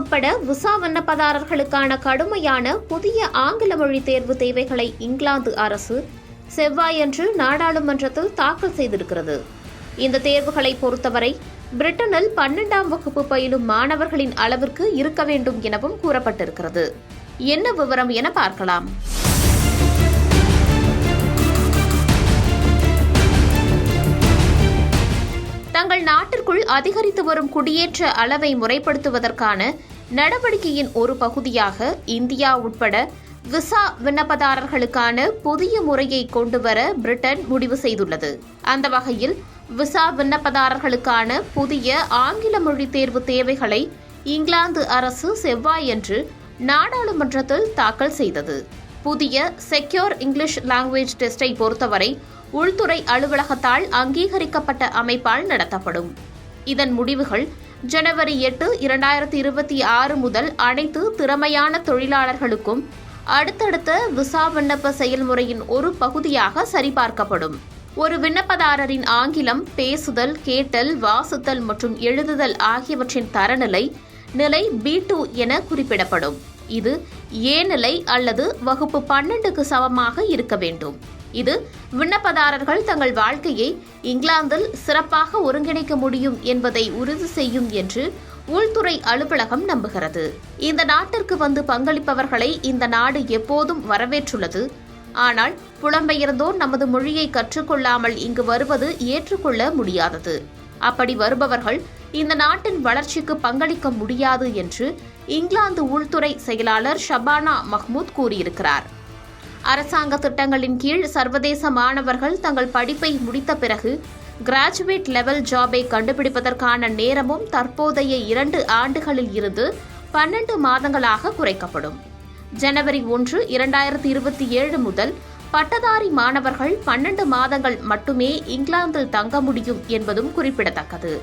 உட்பட விசா விண்ணப்பதாரர்களுக்கான கடுமையான புதிய ஆங்கில மொழி தேர்வு தேவைகளை இங்கிலாந்து அரசு செவ்வாயன்று நாடாளுமன்றத்தில் தாக்கல் செய்திருக்கிறது. இந்த தேர்வுகளை பொறுத்தவரை பிரிட்டனில் 12ஆம் வகுப்பு பயிலும் மாணவர்களின் அளவிற்கு இருக்க வேண்டும் எனவும் கூறப்பட்டிருக்கிறது. என்ன விவரம் என பார்க்கலாம். தங்கள் நாட்டிற்குள் அதிகரித்து வரும் குடியேற்ற அளவை முறைப்படுத்துவதற்கான நடவடிக்கையின் ஒரு பகுதியாக இந்தியா உட்பட விசா விண்ணப்பதாரர்களுக்கான புதிய முறையை கொண்டுவர பிரிட்டன் முடிவு செய்துள்ளது. அந்த வகையில் விசா விண்ணப்பதாரர்களுக்கான புதிய ஆங்கில மொழி தேர்வு தேவைகளை இங்கிலாந்து அரசு செவ்வாயன்று நாடாளுமன்றத்தில் தாக்கல் செய்தது. புதிய செக்யூர் இங்கிலீஷ் லாங்குவேஜ் டெஸ்டை பொறுத்தவரை உள்துறை அலுவலகத்தால் அங்கீகரிக்கப்பட்ட அமைப்பால் நடத்தப்படும். இதன் முடிவுகள் ஜனவரி 8, 2026 முதல் அனைத்து திறமையான தொழிலாளர்களுக்கும் அடுத்தடுத்த விசா விண்ணப்ப செயல்முறையின் ஒரு பகுதியாக சரிபார்க்கப்படும். ஒரு விண்ணப்பதாரரின் ஆங்கிலம் பேசுதல், கேட்டல், வாசித்தல் மற்றும் எழுதுதல் ஆகியவற்றின் தரநிலை நிலை B2 என குறிப்பிடப்படும். இது A நிலை அல்லது வகுப்பு 12க்கு சமமாக இருக்க வேண்டும். இது விண்ணப்பதாரர்கள் தங்கள் வாழ்க்கையை இங்கிலாந்தில் சிறப்பாக ஒருங்கிணைக்க முடியும் என்பதை உறுதி செய்யும் என்று உள்துறை அலுவலகம் நம்புகிறது. இந்த நாட்டிற்கு வந்து பங்களிப்பவர்களை இந்த நாடு எப்போதும் வரவேற்றுள்ளது. ஆனால் புலம்பெயர்ந்தோர் நமது மொழியை கற்றுக்கொள்ளாமல் இங்கு வருவது ஏற்றுக்கொள்ள முடியாதது. அப்படி வருபவர்கள் இந்த நாட்டின் வளர்ச்சிக்கு பங்களிக்க முடியாது என்று இங்கிலாந்து உள்துறை செயலாளர் ஷபானா மஹ்மூத் கூறியிருக்கிறார். அரசாங்க திட்டங்களின் கீழ் சர்வதேச மாணவர்கள் தங்கள் படிப்பை முடித்த பிறகு கிராஜுவேட் லெவல் ஜாபை கண்டுபிடிப்பதற்கான நேரமும் தற்போதைய 2 ஆண்டுகளில் இருந்து 12 மாதங்களாக குறைக்கப்படும். ஜனவரி 1, 2027 முதல் பட்டதாரி மாணவர்கள் 12 மாதங்கள் மட்டுமே இங்கிலாந்தில் தங்க முடியும் என்பதும் குறிப்பிடத்தக்கது.